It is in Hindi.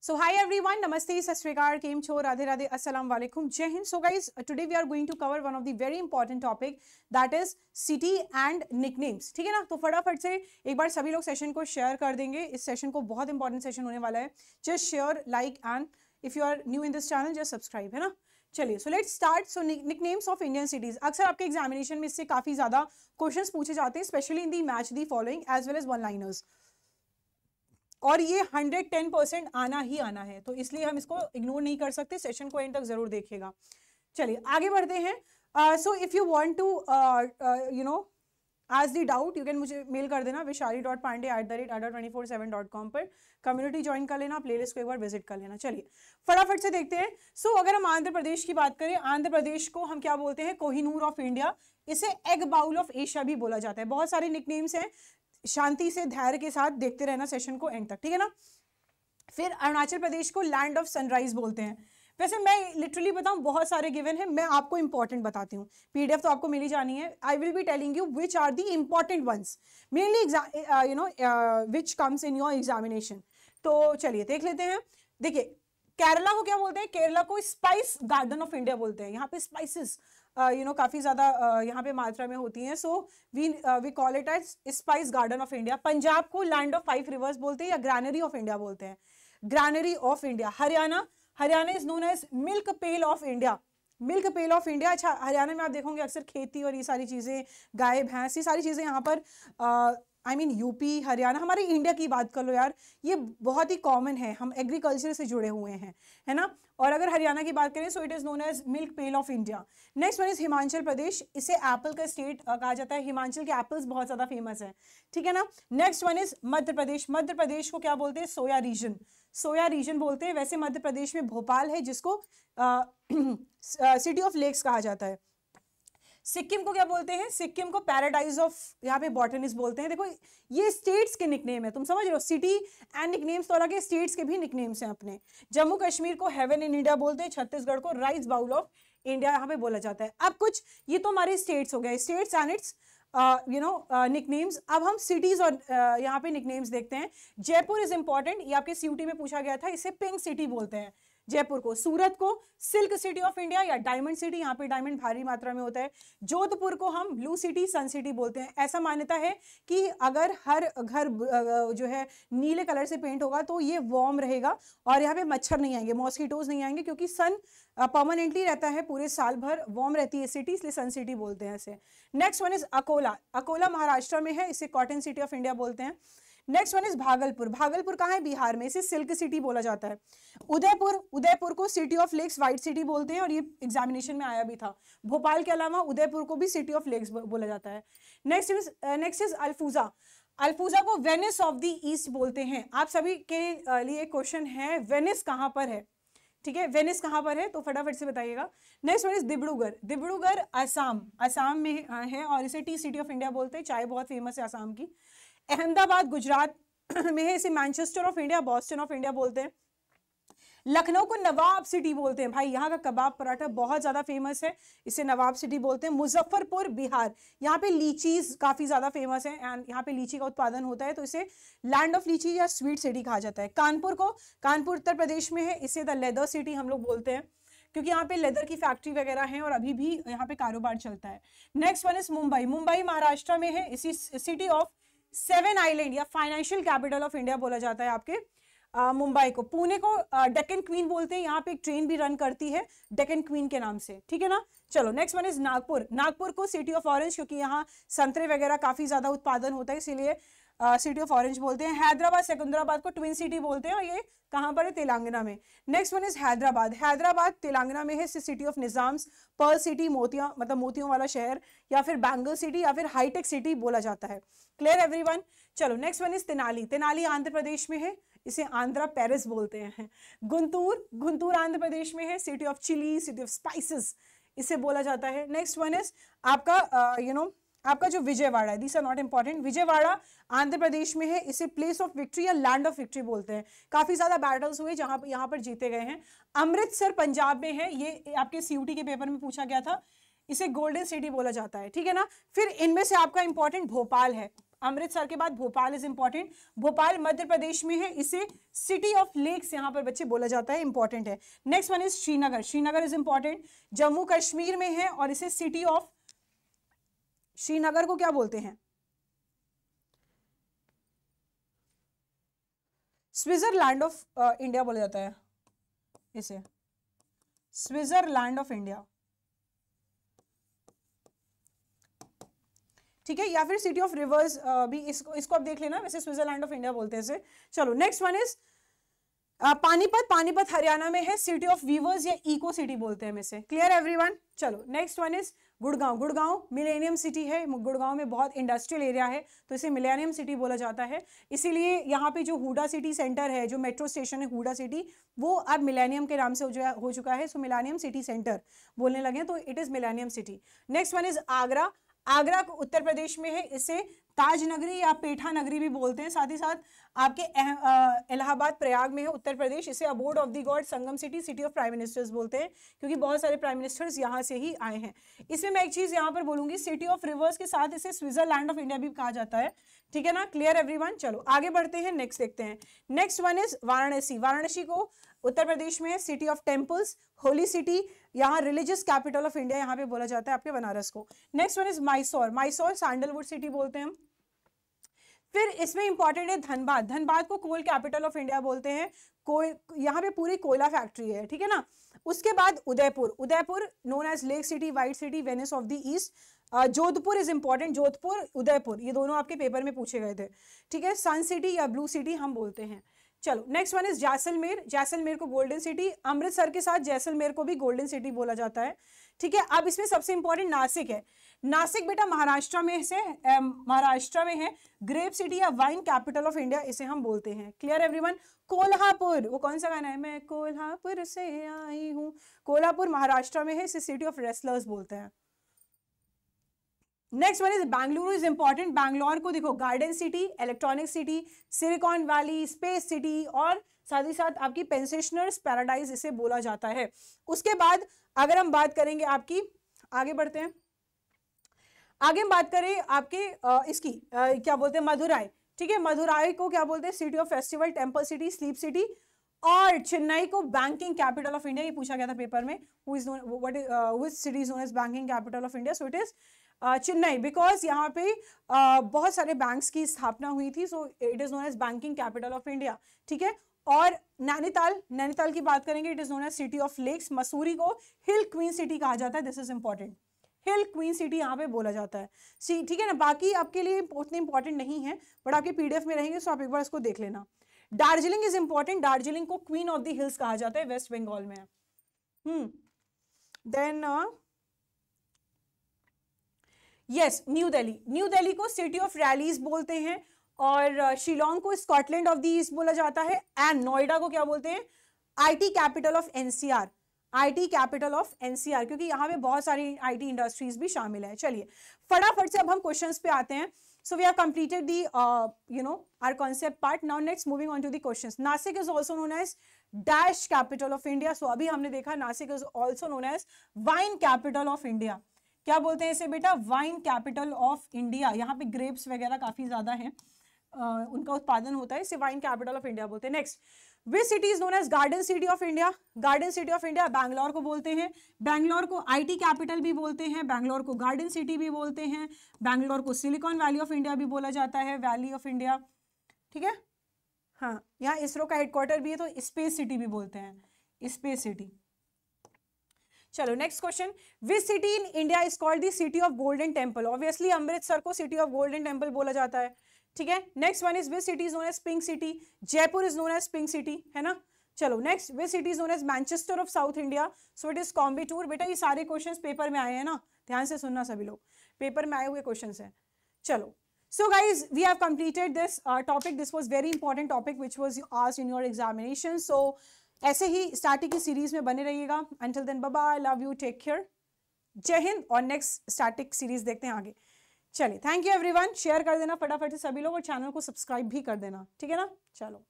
So hi everyone, namaste, sat sri akal, kem chho, radhe radhe, assalamu alaikum, jai hind. So guys, today we are going to cover one of the very important topic that is city and nicknames. ठीक है ना? तो फटाफट से एक बार सभी लोग सेशन को शेयर कर देंगे. इस सेशन को बहुत इंपॉर्टेंट सेशन होने वाला है. Just share, like and if you are new in this channel just subscribe, है ना? चलिए, so let's start. So nicknames of Indian cities. अक्सर आपके एग्जामिनेशन में इससे काफी ज्यादा क्वेश्चंस पूछे जाते हैं, specially in the match the following as well as one liners. और ये 110% आना ही आना है, तो इसलिए हम इसको इग्नोर नहीं कर सकते. सेशन को एंड तक जरूर देखिएगा. चलिए आगे बढ़ते हैं. So if you want to you know ask the doubt, you can मुझे मेल कर देना vishali.pandey@247.com पर. कम्युनिटी ज्वाइन कर लेना, प्लेलिस्ट को एक बार विजिट कर लेना. चलिए फटाफट से देखते हैं. सो अगर हम आंध्र प्रदेश की बात करें, आंध्र प्रदेश को हम क्या बोलते हैं? Kohinoor of India. इसे एग बाउल ऑफ एशिया भी बोला जाता है. बहुत सारे निकनेम्स हैं. शांति से धैर्य के साथ देखते रहना सेशन को एंड तक, ठीक है ना? फिर अरुणाचल प्रदेश को लैंड ऑफ सनराइज बोलते हैं. वैसे मैं लिटरली बताऊं, बहुत सारे गिवन है, मैं आपको इंपॉर्टेंट बताती हूँ. पीडीएफ तो आपको मिली जानी है. I will be telling you which are the important ones, mainly you know which comes in your examination. तो चलिए देख लेते हैं. देखिए केरला को क्या बोलते हैं? केरला को स्पाइस गार्डन ऑफ इंडिया बोलते हैं. यहाँ पे स्पाइसेस यू नो काफी ज्यादा यहाँ पे मात्रा में होती हैं. So we call it as spice garden of India. Punjab को लैंड ऑफ 5 रिवर्स बोलते हैं या ग्रैनरी ऑफ इंडिया बोलते हैं. Granary of India. Haryana is known as milk pail of India. Milk pail of India. अच्छा, हरियाणा में आप देखोगे अक्सर खेती और ये सारी चीजें, गाय भैंस, ये सारी चीजें यहाँ पर आई मीन यूपी, हरियाणा, हमारे इंडिया की बात कर लो यार, ये बहुत ही कॉमन है. हम एग्रीकल्चर से जुड़े हुए हैं, है ना? और अगर हरियाणा की बात करें, so it is known as milk pail of India. Next one is Himachal Pradesh. इसे एप्पल का स्टेट कहा जाता है. हिमाचल के एप्पल्स बहुत ज्यादा फेमस है, ठीक है ना? Next one is Madhya Pradesh. Madhya Pradesh को क्या बोलते हैं? सोया रीजन. सोया रीजन बोलते हैं. वैसे मध्य प्रदेश में भोपाल है जिसको सिटी ऑफ लेक्स कहा जाता है. सिक्किम को क्या बोलते हैं? सिक्किम को पैराडाइज ऑफ यहाँ पे बॉटनिस्ट बोलते हैं. देखो ये स्टेट्स के निकनेम है, तुम समझ रहे हो? सिटी एंड निकनेम्स तो अलग है, स्टेट्स के भी निकनेम्स हैं अपने. जम्मू कश्मीर को हेवन इन इंडिया बोलते हैं. छत्तीसगढ़ को राइस बाउल ऑफ इंडिया यहाँ पे बोला जाता है. अब कुछ ये तो हमारे स्टेट्स हो गए, states and it's you know nicknames. अब हम सिटीज और यहाँ पे निकनेम्स देखते हैं. जयपुर इज इंपॉर्टेंट, ये आपके सीयूटी में पूछा गया था. इसे पिंक सिटी बोलते हैं जयपुर को. सूरत को सिल्क सिटी ऑफ इंडिया या डायमंड सिटी, यहाँ पे डायमंड भारी मात्रा में होता है. जोधपुर को हम ब्लू सिटी, सन सिटी बोलते हैं. ऐसा मान्यता है कि अगर हर घर जो है नीले कलर से पेंट होगा तो ये वार्म रहेगा और यहाँ पे मच्छर नहीं आएंगे, मॉस्किटोज नहीं आएंगे, क्योंकि सन परमानेंटली रहता है, पूरे साल भर वार्म रहती है सिटी, इसलिए सन सिटी बोलते हैं इसे. Next one is Akola. Akola Maharashtra में है, इसे कॉटन सिटी ऑफ इंडिया बोलते हैं. Next one is Bhagalpur. Bhagalpur कहाँ है? बिहार में. इसे सिल्क सिटी बोला जाता है. उदयपुर को city of lakes, white city बोलते हैं और ये एग्जामिनेशन में आया भी था. भोपाल के अलावा उदयपुर को भी सिटी ऑफ लेक्स बोला जाता है. Next is अल्फूजा. अल्फूजा को वेनिस ऑफ द ईस्ट बोलते हैं. आप सभी के लिए क्वेश्चन है, वेनिस कहाँ पर है? ठीक है, वेनिस कहाँ पर है? तो फटाफट से बताइएगा. Next one is Dibrugarh. Dibrugarh Assam में है और इसे टी सिटी ऑफ इंडिया बोलते हैं. चाय बहुत फेमस है असम की. अहमदाबाद गुजरात में है, इसे Manchester of India, Boston of India बोलते हैं. लखनऊ को नवाब सिटी बोलते हैं. भाई यहाँ का कबाब पराठा बहुत ज्यादा फेमस है, इसे नवाब सिटी बोलते हैं. मुजफ्फरपुर बिहार, यहाँ पे लीचीज काफी ज्यादा फेमस है एंड यहाँ पे लीची का उत्पादन होता है, तो इसे लैंड ऑफ लीची या स्वीट सिटी कहा जाता है. कानपुर उत्तर प्रदेश में है, इसे द लेदर सिटी हम लोग बोलते हैं क्योंकि यहाँ पे लेदर की फैक्ट्री वगैरह है और अभी भी यहाँ पे कारोबार चलता है. Next one is Mumbai. Mumbai Maharashtra में है, इसी सिटी ऑफ 7 आइलैंड या फाइनेंशियल कैपिटल ऑफ इंडिया बोला जाता है आपके मुंबई को. पुणे को डेक्कन क्वीन बोलते हैं. यहाँ पे एक ट्रेन भी रन करती है डेक्कन क्वीन के नाम से, ठीक है ना? चलो next one is Nagpur. Nagpur को सिटी ऑफ ऑरेंज, क्योंकि यहाँ संतरे वगैरह काफी ज्यादा उत्पादन होता है, इसीलिए सिटी ऑफ ऑरेंज बोलते हैं. हैदराबाद सिकंदराबाद को ट्विन सिटी बोलते हैं और ये कहाँ पर है? तेलंगाना में. Next one is Hyderabad. Hyderabad Telangana में है, city of Nizams, pearl city, मोतियां मतलब मोतियों वाला शहर, या फिर बैंगल सिटी या फिर हाईटेक सिटी बोला जाता है. Clear everyone? चलो next one is Tenali. Tenali Andhra Pradesh में है, इसे आंध्रा पेरिस बोलते हैं. गुंटूर आंध्र प्रदेश में है, city of chilli, city of spices इसे बोला जाता है. नेक्स्ट वन इज आपका यू नो आपका जो विजयवाड़ा है, this are not important. Vijayawada Andhra Pradesh में है, इसे प्लेस ऑफ विक्ट्री या लैंड ऑफ विक्ट्री बोलते हैं. काफी ज्यादा बैटल्स हुए जहां यहाँ पर जीते गए हैं. अमृतसर पंजाब में है, ये आपके सीयूटी के पेपर में पूछा गया था, इसे गोल्डन सिटी बोला जाता है, ठीक है ना? फिर इनमें से आपका इंपॉर्टेंट भोपाल है. अमृतसर के बाद भोपाल इज इंपॉर्टेंट, भोपाल मध्य प्रदेश में है, इसे सिटी ऑफ लेक्स यहां पर बच्चे बोला जाता है, इंपॉर्टेंट है। Next one is Srinagar, Srinagar is important, Jammu Kashmir में है और इसे सिटी ऑफ, श्रीनगर को क्या बोलते हैं, स्विट्जरलैंड ऑफ इंडिया बोला जाता है, इसे स्विट्जरलैंड ऑफ इंडिया, ठीक है, या फिर सिटी ऑफ रिवर्स भी इसको आप देख लेना, वैसे स्विट्जरलैंड ऑफ इंडिया बोलते हैं इसे। चलो next one is Panipat, Panipat Haryana में है, सिटी ऑफ वीवर्स या इको सिटी बोलते हैं इसे। Clear everyone? चलो next one is Gurgaon, Gurgaon millennium city है, गुड़गांव में बहुत इंडस्ट्रियल एरिया है तो इसे मिलेनियम सिटी बोला जाता है, इसीलिए यहाँ पे जो हुडा सिटी सेंटर है, जो मेट्रो स्टेशन है हुडा सिटी, वो अब मिलेनियम के नाम से हो चुका है, सो मिलेनियम सिटी सेंटर बोलने लगे तो it is millennium city. Next one is Agra, Agra को उत्तर प्रदेश में है, इसे ताज नगरी या पेठा नगरी भी बोलते हैं, साथ ही साथ आपके इलाहाबाद प्रयाग में है उत्तर प्रदेश, इसे abode of the God, Sangam city, city of prime ministers बोलते हैं क्योंकि बहुत सारे प्राइम मिनिस्टर्स यहाँ से ही आए हैं। इसमें मैं एक चीज यहाँ पर बोलूंगी, सिटी ऑफ रिवर्स के साथ इसे स्विट्जरलैंड ऑफ इंडिया भी कहा जाता है, ठीक है ना। Clear everyone? चलो आगे बढ़ते हैं, नेक्स्ट देखते हैं। Next one is Varanasi, Varanasi को उत्तर प्रदेश में है, city of temples, holy city, यहाँ रिलीजियस कैपिटल ऑफ इंडिया यहाँ पे बोला जाता है आपके बनारस को। Next one is Mysore, Mysore sandalwood city बोलते हैं। फिर इसमें इंपॉर्टेंट है धनबाद, धनबाद को कोल कैपिटल ऑफ इंडिया बोलते हैं, यहाँ पे पूरी कोयला फैक्ट्री है, ठीक है ना। उसके बाद Udaipur, Udaipur known as lake city, white city, Venice of the east. Jodhpur is important, Jodhpur Udaipur ये दोनों आपके पेपर में पूछे गए थे, ठीक है, सन सिटी या ब्लू सिटी हम बोलते हैं। चलो next one is Jaisalmer, Jaisalmer को गोल्डन सिटी, अमृतसर के साथ जैसलमेर को भी गोल्डन सिटी बोला जाता है, ठीक है। अब इसमें सबसे इंपॉर्टेंट नासिक है, नासिक बेटा महाराष्ट्र में से महाराष्ट्र में है, ग्रेप सिटी या वाइन कैपिटल ऑफ इंडिया इसे हम बोलते हैं। Clear everyone? कोल्हापुर, वो कौन सा गाना है, मैं कोल्हापुर से आई हूँ, कोल्हापुर महाराष्ट्र में है, इसे सिटी ऑफ रेसलर्स बोलते हैं। Next one is Bengaluru is important, Bangalore को देखो garden city, electronic city, silicon valley, space city और साथ ही साथ आपकी पेंशनर्स पैराडाइज इसे बोला जाता है। उसके बाद अगर हम बात करेंगे आपकी, आगे बढ़ते हैं, आगे हम बात करें आपके इसकी क्या बोलते हैं, मदुराई, ठीक है, मदुराई को क्या बोलते हैं, city of festival, temple city, sleep city. और चेन्नई को बैंकिंग कैपिटल ऑफ इंडिया, ये पूछा गया था पेपर में, which city is known as banking capital of India, so it is Chennai, because यहाँ पे बहुत सारे बैंक्स की स्थापना हुई थी, so it is known as banking capital of India, ठीक है। और नैनीताल, नैनीताल की बात करेंगे, it is known as city of lakes. Mussoorie को हिल क्वीन सिटी कहा जाता है, this is important, hill queen city यहाँ पे बोला जाता है, ठीक है ना। बाकी आपके लिए उतने इंपॉर्टेंट नहीं है बट आपके पीडीएफ में रहेंगे, सो आप एक बार इसको देख लेना। दार्जिलिंग इज इंपॉर्टेंट, दार्जिलिंग को क्वीन ऑफ द हिल्स कहा जाता है, वेस्ट बंगाल में है। देन यस, न्यू दिल्ली, न्यू दिल्ली को सिटी ऑफ रैलीज बोलते हैं, और शिलोंग को स्कॉटलैंड ऑफ द ईस्ट बोला जाता है, एंड नोएडा को क्या बोलते हैं, IT capital of NCR, IT capital of NCR, क्योंकि यहाँ पे बहुत सारी आईटी इंडस्ट्रीज भी शामिल है। चलिए फटाफट से अब हम क्वेश्चंस पे आते हैं। So we have completed the our concept part, now next moving on to the questions. Nashik is also known as dash capital of India, so अभी हमने देखा Nashik is also known as wine capital of India. क्या बोलते हैं इसे बेटा, वाइन कैपिटल ऑफ इंडिया। यहाँ पे ग्रेप्स वगैरह काफी ज्यादा हैं, उनका उत्पादन होता है, इसे वाइन कैपिटल ऑफ इंडिया बोलते हैं। Next, which city is known as garden city of India, garden city of India Bangalore को बोलते हैं, बैंगलोर को आईटी कैपिटल भी बोलते हैं, बैंगलोर को गार्डन सिटी भी बोलते हैं, बैंगलोर को सिलिकॉन वैली ऑफ इंडिया भी बोला जाता है, वैली ऑफ इंडिया, ठीक है। हाँ, यहाँ इसरो का हेडक्वार्टर भी है तो स्पेस सिटी भी बोलते हैं, स्पेस सिटी। चलो next question, which city in India is called the city of golden temple. Obviously Amritsar को सिटी ऑफ गोल्डन टेम्पल बोला जाता है, ठीक है। Next one is which city is known as pink city, Jaipur is known as pink city, है ना। चलो next, which city is known as Manchester of South India, so it is Coimbatore. बेटा ये सारे क्वेश्चंस पेपर में आए हैं ना, ध्यान से सुनना सभी लोग, पेपर में आए हुए क्वेश्चंस हैं। चलो, so guys we have completed this topic, this was very important topic which was asked in your examination, so ऐसे ही स्टैटिक की सीरीज में बने रहिएगा। until then bye bye, love you, take care, जय हिंद। और नेक्स्ट स्टैटिक सीरीज देखते हैं आगे। चलिए, थैंक यू एवरीवन, शेयर कर देना फटाफट से सभी लोग और चैनल को सब्सक्राइब भी कर देना, ठीक है ना। चलो।